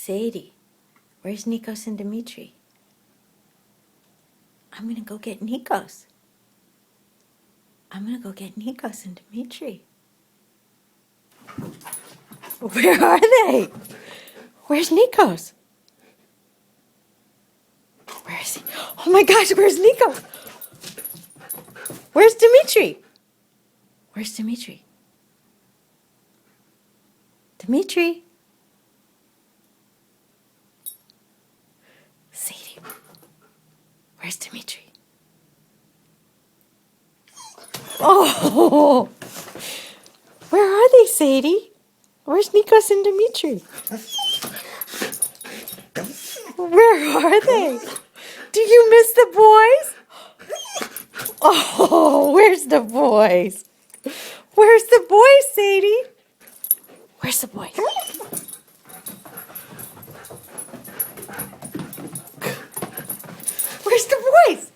Sadie, where's Nikos and Dimitri? I'm gonna go get Nikos. I'm gonna go get Nikos and Dimitri. Where are they? Where's Nikos? Where is he? Oh my gosh, where's Nikos? Where's Dimitri? Where's Dimitri? Dimitri? Sadie, where's Dimitri? Oh, where are they, Sadie? Where's Nikos and Dimitri? Where are they? Do you miss the boys? Oh, where's the boys? Where's the boys, Sadie? Where's the boys? Where's the boys?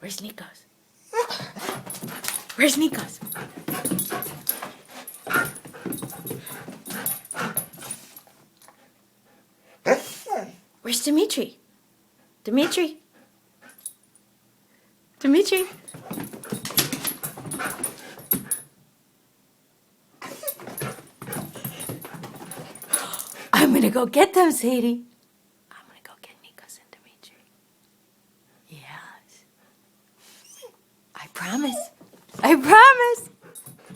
Where's Nikos? Where's Nikos? Where's Dimitri? Dimitri? Dimitri? I'm gonna go get them, Sadie. I'm gonna go get Nikos and Dimitri. Yes. I promise. I promise.